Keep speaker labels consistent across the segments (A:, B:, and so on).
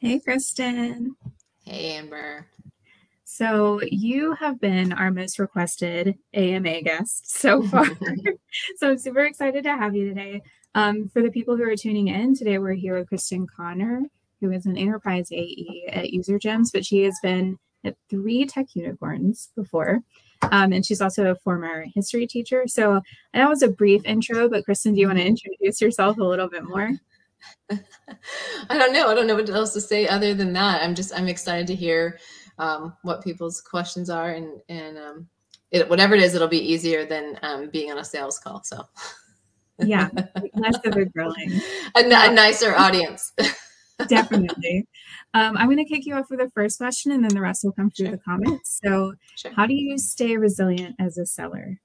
A: Hey, Kristen.
B: Hey, Amber.
A: So you have been our most requested AMA guest so far. So I'm super excited to have you today. For the people who are tuning in, today we're here with Krysten Conner, who is an enterprise AE at UserGems, but she has been at 3 tech unicorns before. And she's also a former history teacher. So I know it was a brief intro, but Kristen, do you want to introduce yourself a little bit more?
B: I don't know. I don't know what else to say other than that. I'm excited to hear what people's questions are, and whatever it is, it'll be easier than being on a sales call. So
A: Yeah, less of a grilling.
B: a nicer audience.
A: Definitely. I'm going to kick you off with the first question, and then the rest will come through
B: Sure,
A: the comments. So,
B: sure.
A: how do you stay resilient as a seller?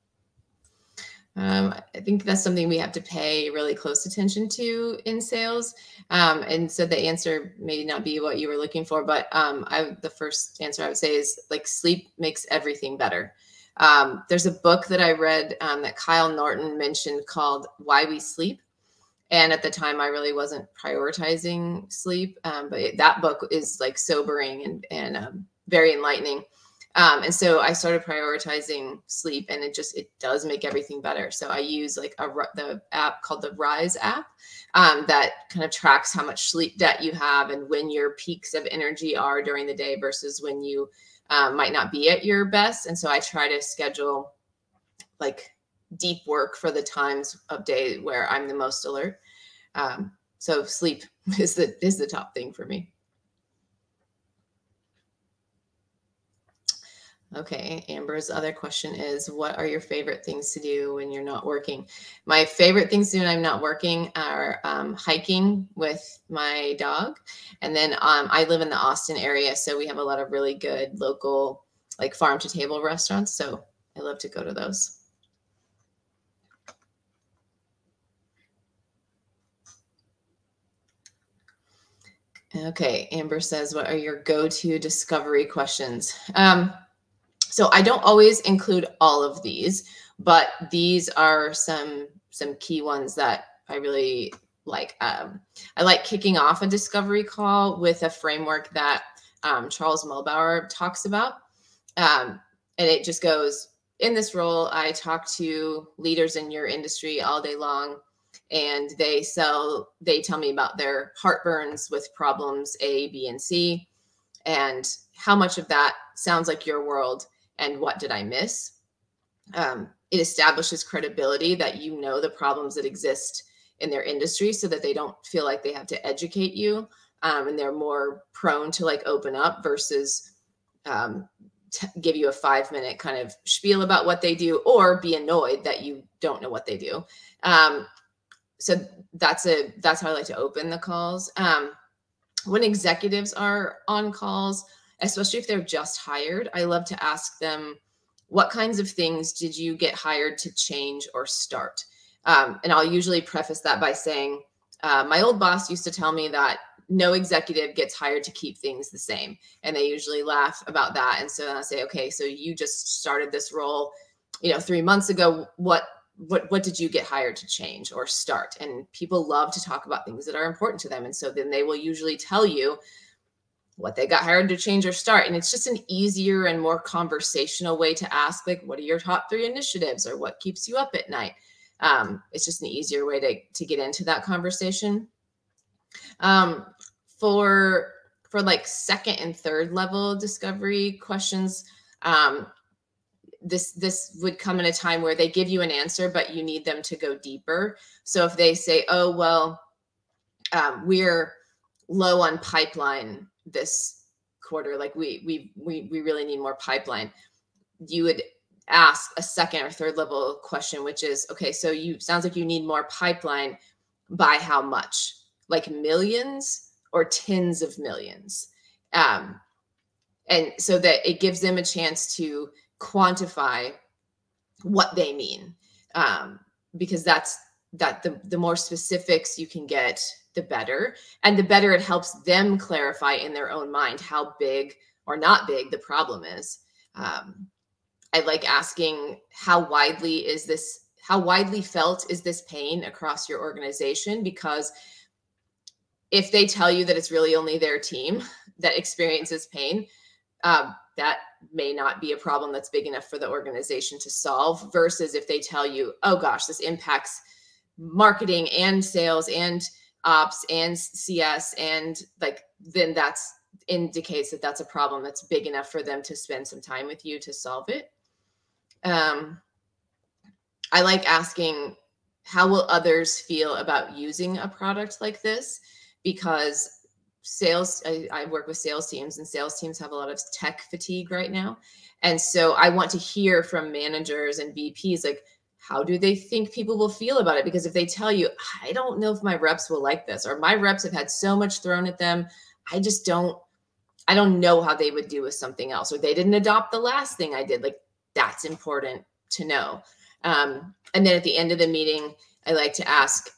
B: I think that's something we have to pay really close attention to in sales. And so the answer may not be what you were looking for, but the first answer I would say is like sleep makes everything better. There's a book that I read that Kyle Norton mentioned called Why We Sleep. And at the time, I really wasn't prioritizing sleep, but that book is like sobering and very enlightening. And so I started prioritizing sleep, and it does make everything better. So I use like the app called the Rise app that kind of tracks how much sleep debt you have and when your peaks of energy are during the day versus when you might not be at your best. And so I try to schedule like deep work for the times of day where I'm the most alert. So sleep is the top thing for me. Okay, Amber's other question is, what are your favorite things to do when you're not working? My favorite things to do when I'm not working are hiking with my dog. And then I live in the Austin area, so we have a lot of really good local like farm to table restaurants. So I love to go to those. Okay, Amber says, what are your go-to discovery questions? So I don't always include all of these, but these are some key ones that I really like. I like kicking off a discovery call with a framework that Charles Mulbauer talks about. And it just goes, in this role, I talk to leaders in your industry all day long, and they tell me about their heartburns with problems A, B, and C, and how much of that sounds like your world, and what did I miss? It establishes credibility that you know the problems that exist in their industry so that they don't feel like they have to educate you, and they're more prone to like open up versus give you a 5-minute kind of spiel about what they do or be annoyed that you don't know what they do. So that's how I like to open the calls. When executives are on calls, especially if they're just hired, I love to ask them, what kinds of things did you get hired to change or start? And I'll usually preface that by saying, my old boss used to tell me that no executive gets hired to keep things the same. And they usually laugh about that. And so I say, okay, so you just started this role, 3 months ago. What did you get hired to change or start? And people love to talk about things that are important to them. And so then they will usually tell you what they got hired to change or start. And it's just an easier and more conversational way to ask, like, what are your top 3 initiatives, or what keeps you up at night? It's just an easier way to get into that conversation. For like second and third level discovery questions, this would come in a time where they give you an answer, but you need them to go deeper. So if they say, oh, well, we're low on pipeline this quarter, like we really need more pipeline, you would ask a second or third level question, which is, okay, so sounds like you need more pipeline by how much? Like millions or tens of millions? And so that it gives them a chance to quantify what they mean, because the more specifics you can get, the better. And the better it helps them clarify in their own mind how big or not big the problem is. I like asking, how widely felt is this pain across your organization? Because if they tell you that it's really only their team that experiences pain, that may not be a problem that's big enough for the organization to solve, versus if they tell you, oh gosh, this impacts marketing and sales and ops and CS, and like, then that's indicates that that's a problem that's big enough for them to spend some time with you to solve it. I like asking, how will others feel about using a product like this? Because I work with sales teams, and sales teams have a lot of tech fatigue right now. And so I want to hear from managers and VPs, like, how do they think people will feel about it? Because if they tell you, I don't know if my reps will like this, or my reps have had so much thrown at them, I don't know how they would do with something else, or they didn't adopt the last thing I did. Like, that's important to know. And then at the end of the meeting, I like to ask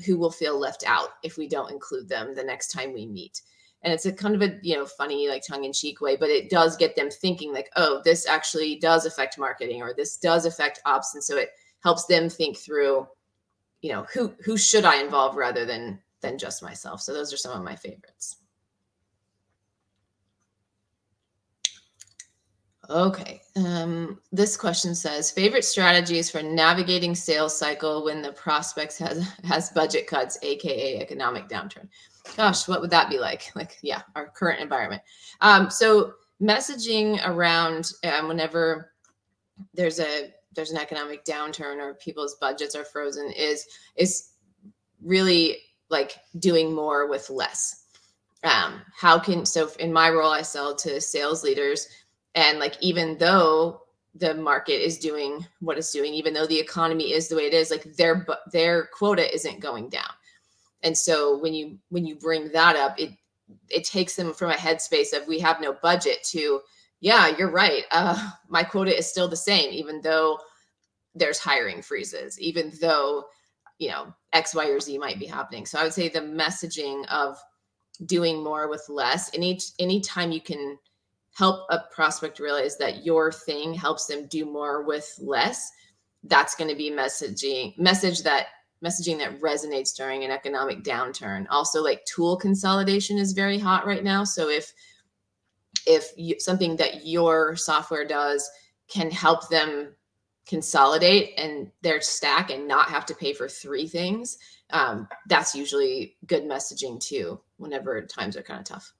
B: who will feel left out if we don't include them the next time we meet. And it's a kind of a, funny, like tongue-in-cheek way, but it does get them thinking like, oh, this actually does affect marketing, or this does affect ops. And so it helps them think through, who should I involve rather than just myself. So those are some of my favorites. Okay. This question says, favorite strategies for navigating sales cycle when the prospects has budget cuts, AKA economic downturn. Gosh, what would that be like? Like, yeah, our current environment. So messaging around whenever there's an economic downturn or people's budgets are frozen is really like doing more with less. So in my role, I sell to sales leaders. And like, even though the market is doing what it's doing, even though the economy is the way it is, like their quota isn't going down. And so when you bring that up, it takes them from a headspace of we have no budget to, yeah, you're right. My quota is still the same, even though there's hiring freezes, even though, X, Y, or Z might be happening. So I would say the messaging of doing more with less, anytime you can help a prospect realize that your thing helps them do more with less, that's going to be messaging that resonates during an economic downturn. Also, like, tool consolidation is very hot right now. So if something that your software does can help them consolidate and their stack and not have to pay for 3 things, that's usually good messaging too, whenever times are kind of tough.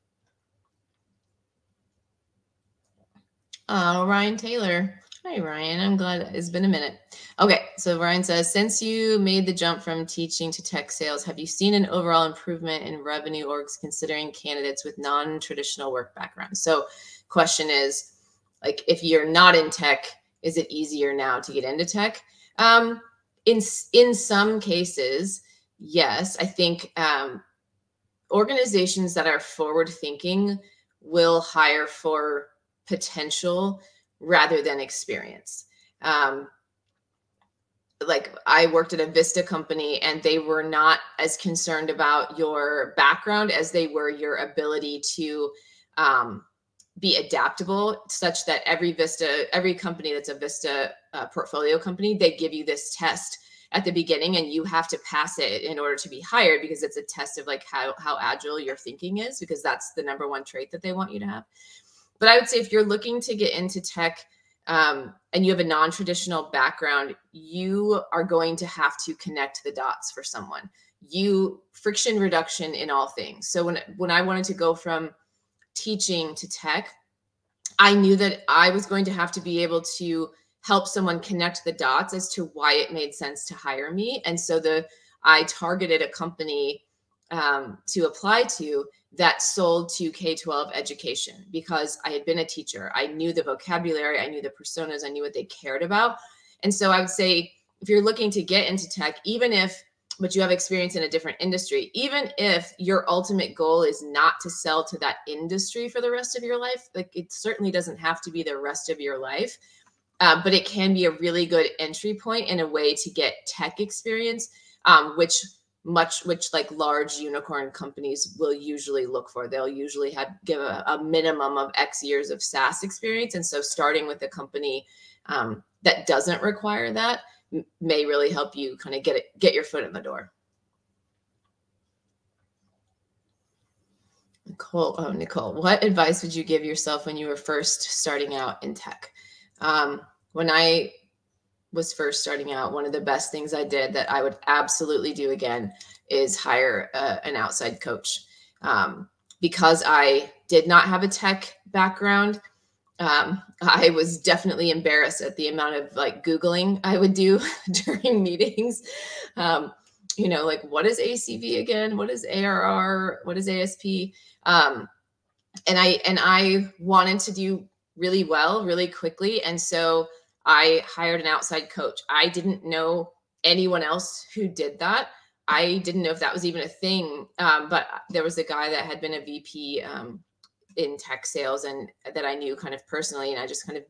B: Oh, Ryan Taylor. Hi, Ryan. I'm glad it's been a minute. Okay, so Ryan says, since you made the jump from teaching to tech sales, have you seen an overall improvement in revenue orgs considering candidates with non-traditional work backgrounds? So question is, like, if you're not in tech, is it easier now to get into tech? In some cases, yes. I think organizations that are forward-thinking will hire for potential rather than experience. Like, I worked at a Vista company, and they were not as concerned about your background as they were your ability to be adaptable, such that every company that's a Vista portfolio company, they give you this test at the beginning, and you have to pass it in order to be hired, because it's a test of like how agile your thinking is, because that's the #1 trait that they want you to have. But I would say if you're looking to get into tech and you have a non-traditional background, you are going to have to connect the dots for someone. Friction reduction in all things. So when I wanted to go from teaching to tech, I knew that I was going to have to be able to help someone connect the dots as to why it made sense to hire me. And so I targeted a company to apply to that sold to K-12 education, because I had been a teacher. I knew the vocabulary, I knew the personas, I knew what they cared about. And so I would say, if you're looking to get into tech, but you have experience in a different industry, even if your ultimate goal is not to sell to that industry for the rest of your life, like, it certainly doesn't have to be the rest of your life, but it can be a really good entry point and a way to get tech experience, which like large unicorn companies will usually look for. They'll usually give a minimum of X years of SaaS experience. And so starting with a company that doesn't require that may really help you kind of get your foot in the door. Nicole, what advice would you give yourself when you were first starting out in tech? When I was first starting out, one of the best things I did that I would absolutely do again is hire an outside coach. Because I did not have a tech background, I was definitely embarrassed at the amount of like Googling I would do during meetings. Like, what is ACV again? What is ARR? What is ASP? And I wanted to do really well, really quickly. And so I hired an outside coach. I didn't know anyone else who did that. I didn't know if that was even a thing. But there was a guy that had been a VP in tech sales and that I knew kind of personally. And I just kind of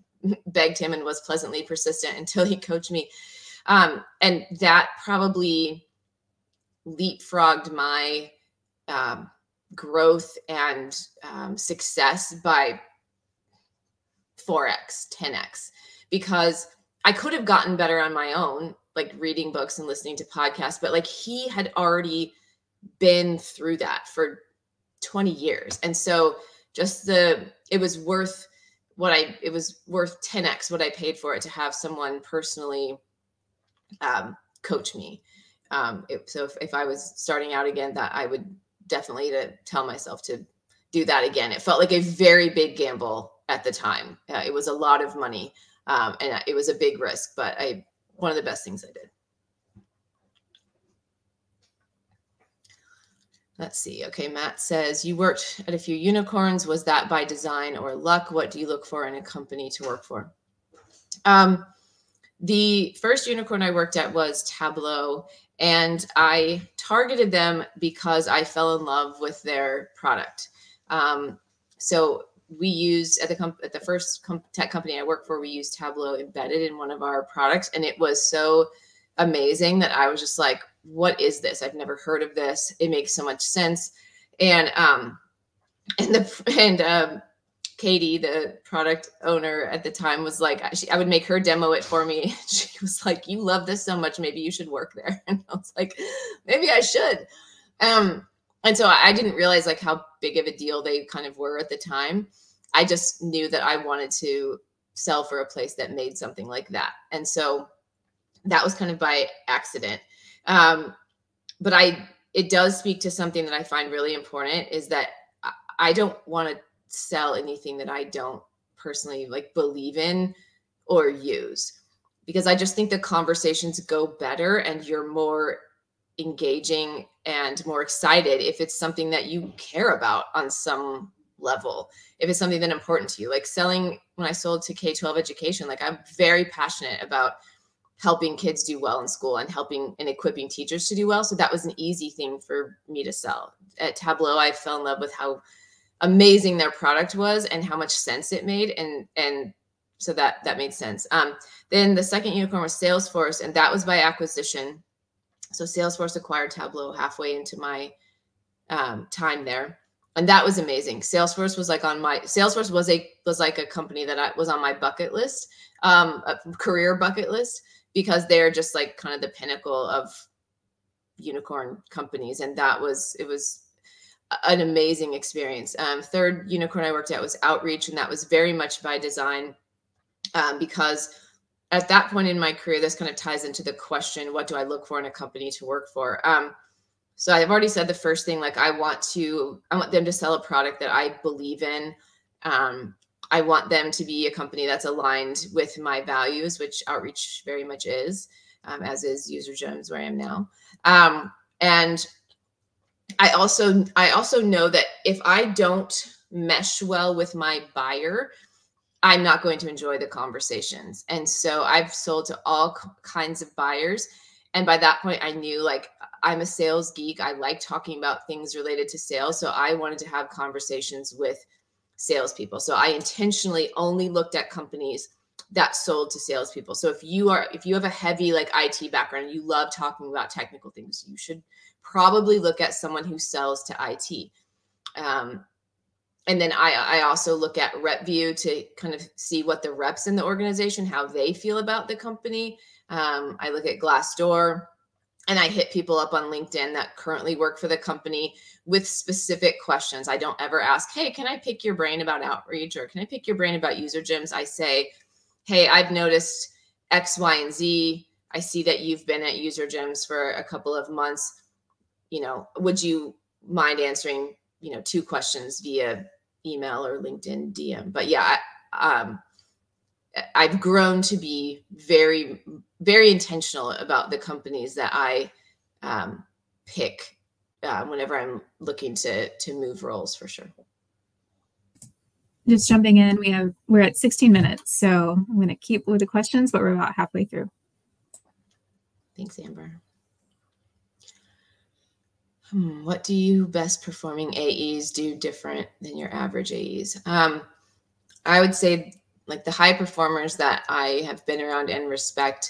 B: begged him and was pleasantly persistent until he coached me. And that probably leapfrogged my growth and success by 4x, 10x, because I could have gotten better on my own, like reading books and listening to podcasts, but like he had already been through that for 20 years. And so it was worth 10x what I paid for it to have someone personally coach me. So if I was starting out again, that I would definitely tell myself to do that again. It felt like a very big gamble at the time. It was a lot of money, and it was a big risk, but one of the best things I did. Let's see. Okay, Matt says, you worked at a few unicorns. Was that by design or luck? What do you look for in a company to work for? The first unicorn I worked at was Tableau, and I targeted them because I fell in love with their product. So we used at the first tech company I worked for, we used Tableau embedded in one of our products, and it was so amazing that I was just like, what is this? I've never heard of this. It makes so much sense. And Katie, the product owner at the time, was like, I would make her demo it for me. She was like, you love this so much, maybe you should work there. And I was like, maybe I should. And so I didn't realize like how big of a deal they kind of were at the time. I just knew that I wanted to sell for a place that made something like that. And so that was kind of by accident. But it does speak to something that I find really important, is that I don't want to sell anything that I don't personally like believe in or use, because I just think the conversations go better and you're more engaging and more excited if it's something that you care about on some level. If it's something that important to you, like selling, when I sold to K-12 education, like I'm very passionate about helping kids do well in school and helping and equipping teachers to do well. So that was an easy thing for me to sell. At Tableau, I fell in love with how amazing their product was and how much sense it made. And so that made sense. Then the second unicorn was Salesforce, and that was by acquisition. So Salesforce acquired Tableau halfway into my time there. And that was amazing. Salesforce was like Salesforce was like a company that was on my bucket list, a career bucket list, because they're just like kind of the pinnacle of unicorn companies. And it was an amazing experience. Third unicorn I worked at was Outreach, and that was very much by design, because at that point in my career, this kind of ties into the question, what do I look for in a company to work for? So I've already said the first thing, like I want them to sell a product that I believe in. I want them to be a company that's aligned with my values, which Outreach very much is, as is UserGems, where I am now. And I also know that if I don't mesh well with my buyer, I'm not going to enjoy the conversations. And so I've sold to all kinds of buyers. And by that point, I knew like I'm a sales geek. I like talking about things related to sales. So I wanted to have conversations with salespeople. So I intentionally only looked at companies that sold to salespeople. So if you have a heavy like IT background, you love talking about technical things, you should probably look at someone who sells to IT. And then I also look at RepView to kind of see what the reps in the organization, how they feel about the company. I look at Glassdoor. And I hit people up on LinkedIn that currently work for the company with specific questions. I don't ever ask, hey, can I pick your brain about outreach, or can I pick your brain about UserGems? I say, hey, I've noticed X, Y, and Z. I see that you've been at UserGems for a couple of months. You know, would you mind answering, 2 questions via email or LinkedIn DM? But yeah, I've grown to be very, very intentional about the companies that I pick whenever I'm looking to move roles, for sure.
A: Just jumping in, we're at 16 minutes, so I'm going to keep with the questions, but we're about halfway through.
B: Thanks, Amber. What do you best performing AEs do different than your average AEs? I would say, like, the high performers that I have been around and respect,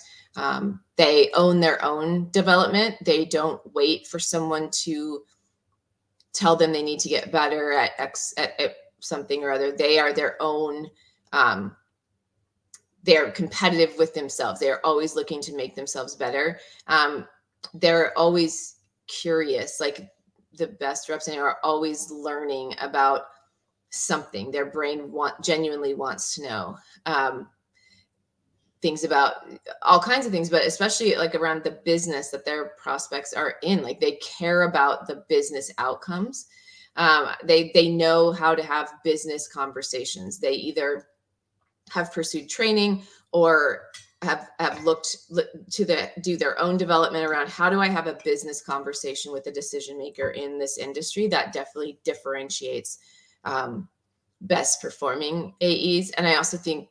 B: they own their own development. They don't wait for someone to tell them they need to get better at something or other. They are their own, they're competitive with themselves. They're always looking to make themselves better. They're always curious. Like, the best reps are always learning about something. Their brain genuinely wants to know things about all kinds of things, but especially like around the business that their prospects are in. Like, they care about the business outcomes. They know how to have business conversations. They either have pursued training or have looked to do their own development around, how do I have a business conversation with a decision maker in this industry? That definitely differentiates best performing AEs. And I also think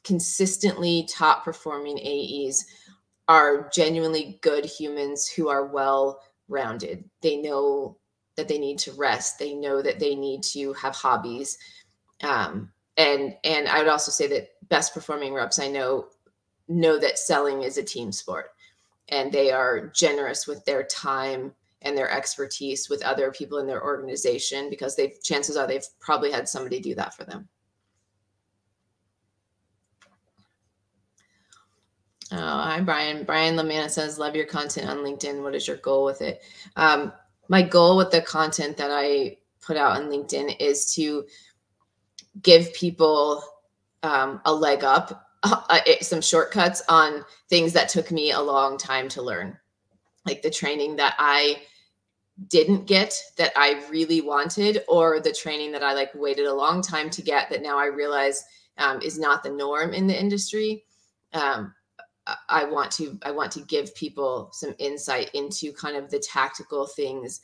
B: consistently top performing AEs are genuinely good humans who are well-rounded. They know that they need to rest. They know that they need to have hobbies. And I would also say that best performing reps I know that selling is a team sport, and they are generous with their time and their expertise with other people in their organization, because chances are they've probably had somebody do that for them. Oh, hi, Brian. Brian Lamanna says, love your content on LinkedIn. What is your goal with it? My goal with the content that I put out on LinkedIn is to give people a leg up, some shortcuts on things that took me a long time to learn. Like the training that I didn't get that I really wanted, or the training that I waited a long time to get that now I realize is not the norm in the industry. I want to give people some insight into kind of the tactical things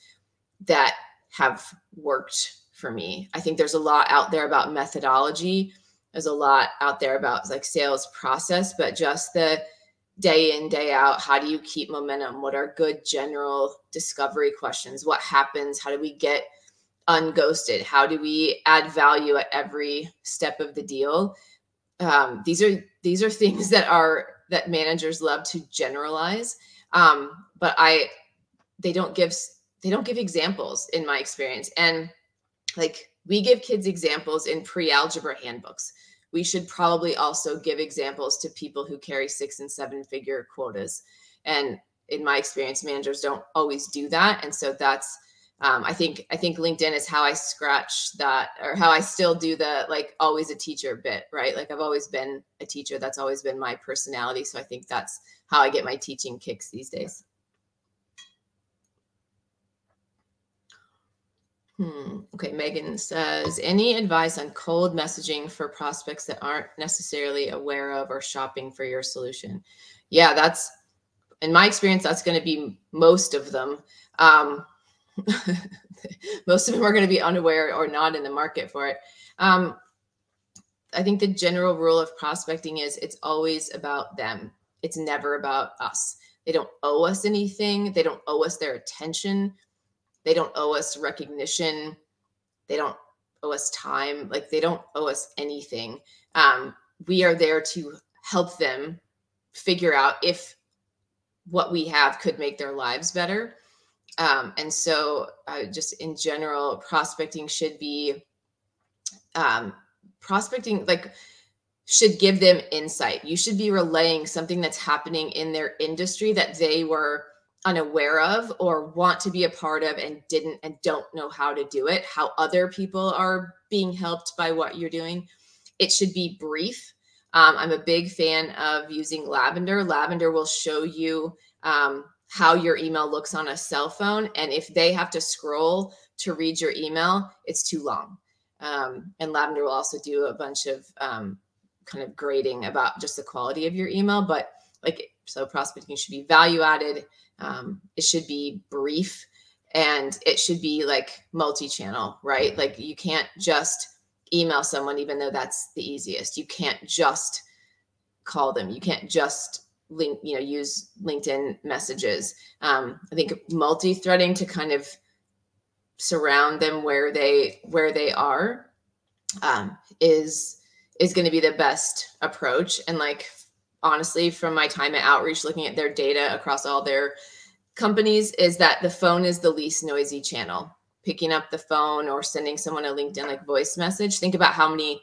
B: that have worked for me. I think there's a lot out there about methodology. There's a lot out there about sales process, but just the day in, day out, how do you keep momentum? What are good general discovery questions? What happens? How do we get unghosted? How do we add value at every step of the deal? These are things that managers love to generalize, but they don't give examples in my experience. And we give kids examples in pre-algebra handbooks. We should probably also give examples to people who carry 6- and 7-figure quotas. And in my experience, managers don't always do that. And so that's, I think LinkedIn is how I scratch that, or how I still do the always a teacher bit, right? I've always been a teacher. That's always been my personality. So I think that's how I get my teaching kicks these days. Okay, Megan says, any advice on cold messaging for prospects that aren't necessarily aware of or shopping for your solution? Yeah, that's, in my experience, that's going to be most of them. Most of them are going to be unaware or not in the market for it. I think the general rule of prospecting is it's always about them. It's never about us. They don't owe us anything. They don't owe us their attention. They don't owe us recognition. They don't owe us time. They don't owe us anything. We are there to help them figure out if what we have could make their lives better. And so just in general, prospecting should be, should give them insight. You should be relaying something that's happening in their industry that they were unaware of or want to be a part of and don't know how to do it, how other people are being helped by what you're doing. It should be brief. I'm a big fan of using Lavender. Lavender will show you how your email looks on a cell phone. And if they have to scroll to read your email, it's too long. And Lavender will also do a bunch of kind of grading about just the quality of your email. But like, so prospecting should be value added. It should be brief, and it should be like multi-channel, right? Like you can't just email someone, even though that's the easiest. You can't just call them. You can't just use LinkedIn messages. I think multi-threading to kind of surround them where they are is going to be the best approach. And like, honestly, from my time at Outreach, looking at their data across all their companies, is that the phone is the least noisy channel. Picking up the phone or sending someone a LinkedIn like voice message. Think about how many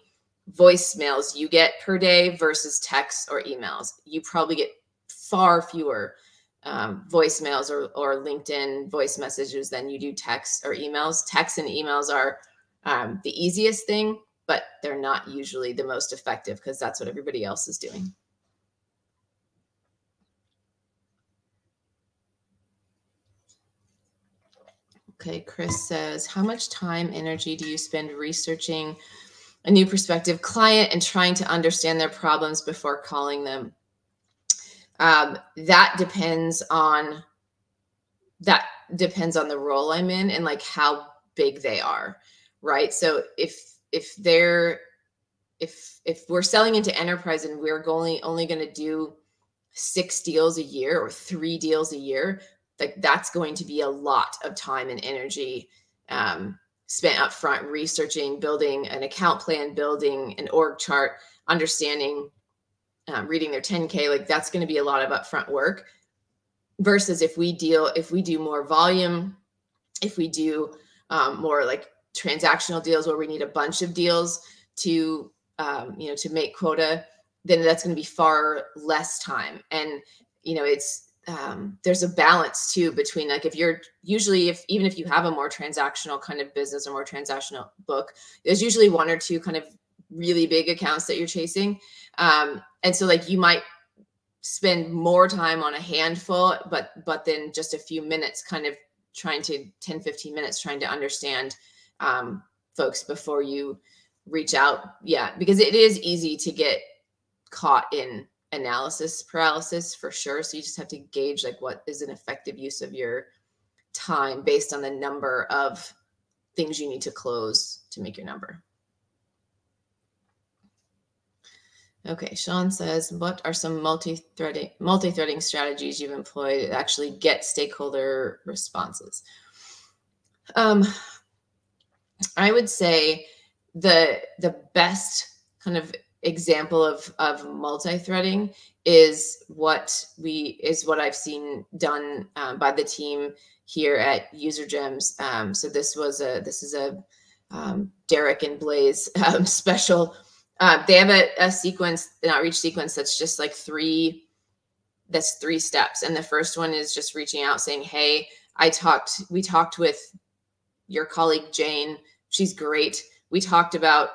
B: voicemails you get per day versus texts or emails. You probably get far fewer voicemails or LinkedIn voice messages than you do texts or emails. Texts and emails are the easiest thing, but they're not usually the most effective because that's what everybody else is doing. Okay, Chris says, how much time, energy do you spend researching a new prospective client and trying to understand their problems before calling them? That depends on the role I'm in and like how big they are, right? So if we're selling into enterprise and we're only going to do 6 deals a year or 3 deals a year, like that's going to be a lot of time and energy spent up front researching, building an account plan, building an org chart, understanding, reading their 10K. Like that's going to be a lot of upfront work versus if we do more volume, if we do more like transactional deals where we need a bunch of deals to make quota, then that's going to be far less time. And it's there's a balance too between like even if you have a more transactional kind of business or more transactional book, there's usually 1 or 2 kind of really big accounts that you're chasing. And so like you might spend more time on a handful, but then just a few minutes kind of 10-15 minutes trying to understand folks before you reach out. Yeah, because it is easy to get caught in analysis paralysis for sure. So you just have to gauge like what is an effective use of your time based on the number of things you need to close to make your number. Okay, Sean says, what are some multi-threading strategies you've employed that actually get stakeholder responses? I would say the best kind of example of multi-threading is what I've seen done by the team here at UserGems. So this is a Derek and Blaze special. They have a sequence, an outreach sequence that's just like 3 steps. And the first one is just reaching out saying, hey, we talked with your colleague, Jane. She's great. We talked about,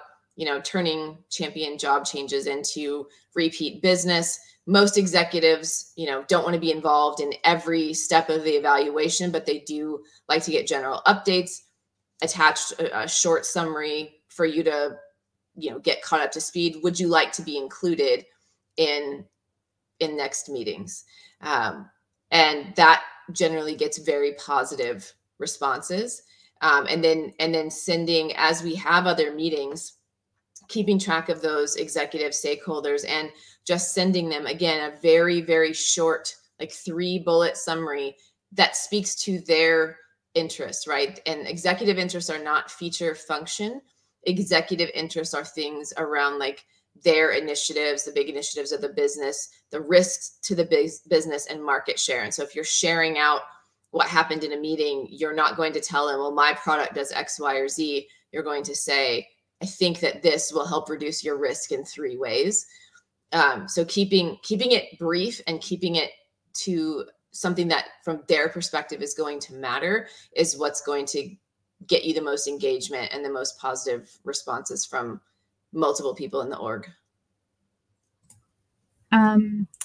B: turning champion job changes into repeat business. Most executives, don't want to be involved in every step of the evaluation, but they do like to get general updates, attached a short summary for you to, get caught up to speed. Would you like to be included in next meetings? And that generally gets very positive responses. And then sending, as we have other meetings, keeping track of those executive stakeholders and just sending them, again, a very, very short, like 3-bullet summary that speaks to their interests, right? And executive interests are not feature function. Executive interests are things around like their initiatives, the big initiatives of the business, the risks to the business and market share. And so if you're sharing out what happened in a meeting, you're not going to tell them, well, my product does X, Y, or Z. You're going to say, I think that this will help reduce your risk in 3 ways. So keeping it brief and keeping it to something that from their perspective is going to matter is what's going to get you the most engagement and the most positive responses from multiple people in the org.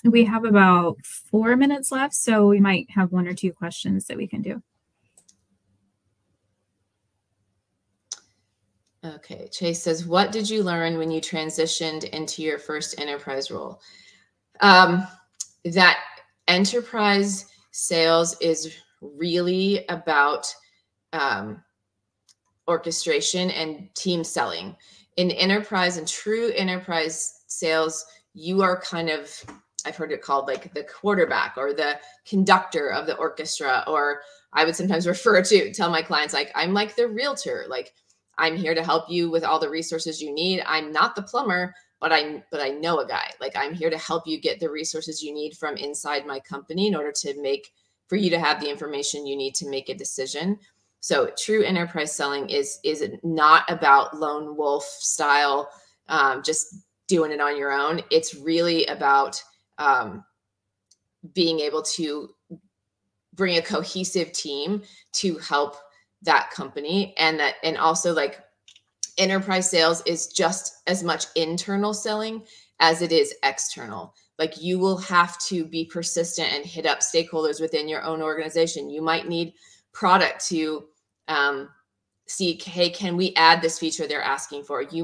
A: We have about 4 minutes left, so we might have 1 or 2 questions that we can do.
B: Okay, Chase says, what did you learn when you transitioned into your first enterprise role? That enterprise sales is really about orchestration and team selling. In enterprise and true enterprise sales, you are kind of, I've heard it called like the quarterback or the conductor of the orchestra, or I would sometimes tell my clients, like, I'm like the realtor, like I'm here to help you with all the resources you need. I'm not the plumber, but I know a guy. Like, I'm here to help you get the resources you need from inside my company in order for you to have the information you need to make a decision. So true enterprise selling is not about lone wolf style, just doing it on your own. It's really about being able to bring a cohesive team to help that company. And also, like, enterprise sales is just as much internal selling as it is external. Like, you will have to be persistent and hit up stakeholders within your own organization. You might need product to see, hey, can we add this feature they're asking for? They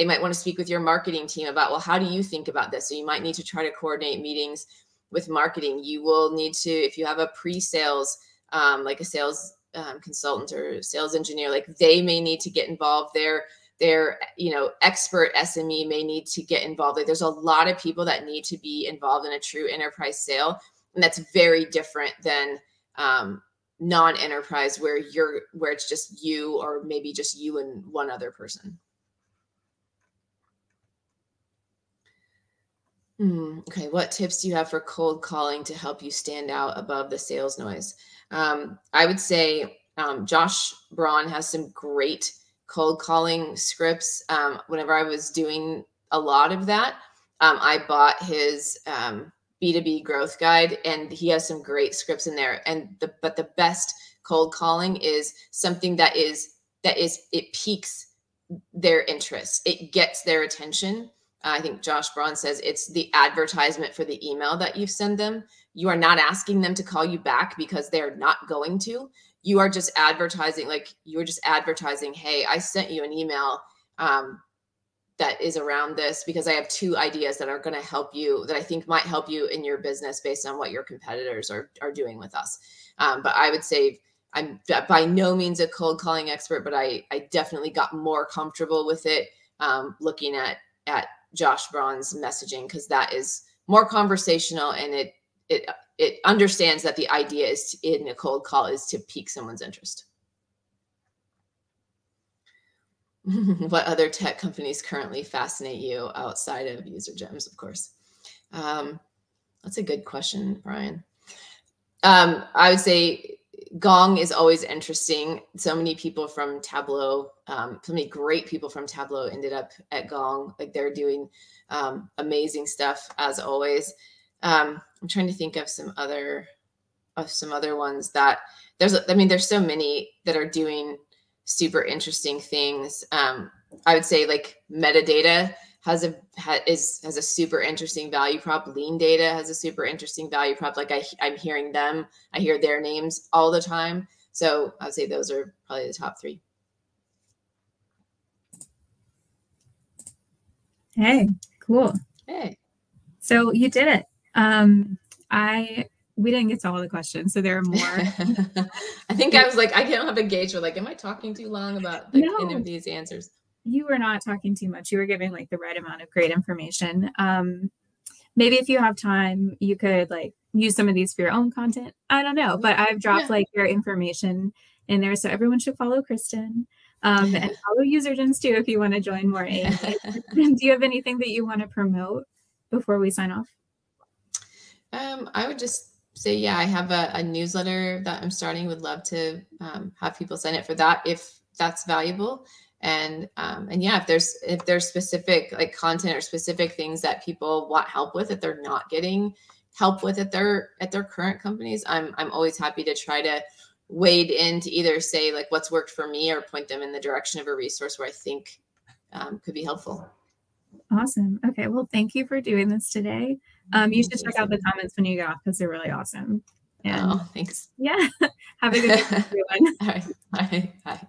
B: might want to speak with your marketing team about, well, how do you think about this? So you might need to try to coordinate meetings with marketing. You will need to, if you have a pre-sales, like a sales consultant or sales engineer, like they may need to get involved. Their expert SME may need to get involved. Like, there's a lot of people that need to be involved in a true enterprise sale. And that's very different than non-enterprise where it's just you, or maybe just you and one other person. Okay. What tips do you have for cold calling to help you stand out above the sales noise? I would say Josh Braun has some great cold calling scripts. Whenever I was doing a lot of that, I bought his B2B growth guide, and he has some great scripts in there. But the best cold calling is something that it piques their interest. It gets their attention. I think Josh Braun says it's the advertisement for the email that you send them. You are not asking them to call you back because they're not going to. You are just advertising, hey, I sent you an email that is around this because I have 2 ideas that are going to help you, that I think might help you in your business based on what your competitors are doing with us. But I would say I'm by no means a cold calling expert, but I definitely got more comfortable with it looking at Josh Braun's messaging, because that is more conversational, and it understands that the idea is in a cold call is to pique someone's interest. What other tech companies currently fascinate you outside of UserGems, of course? That's a good question, Brian. I would say Gong is always interesting. So many people from Tableau, so many great people from Tableau ended up at Gong. Like, they're doing amazing stuff as always. I'm trying to think of some other ones that there's so many that are doing super interesting things. I would say, like, metadata has a super interesting value prop. Lean data has a super interesting value prop. Like, I hear their names all the time. So I would say those are probably the top 3.
A: Hey, cool.
B: Hey.
A: So you did it. We didn't get to all the questions, so there are more.
B: I think I was like, I don't have a gauge for, like, am I talking too long about any of these answers?
A: You were not talking too much. You were giving, like, the right amount of great information. Maybe if you have time, you could, like, use some of these for your own content. I don't know, but I've dropped like your information in there, so everyone should follow Krysten. And follow UserGems too if you want to join more AMA. Do you have anything that you want to promote before we sign off?
B: I would just say, I have a newsletter that I'm starting. Would love to have people sign up for that if that's valuable. And if there's specific, like, content or specific things that people want help with that they're not getting help with at their current companies, I'm always happy to try to wade in to either say like what's worked for me or point them in the direction of a resource where I think could be helpful.
A: Awesome. Okay. Well, thank you for doing this today. You should check out the comments when you get off because they're really awesome. And
B: oh, thanks.
A: yeah, have a good day, everyone.
B: All right. Bye.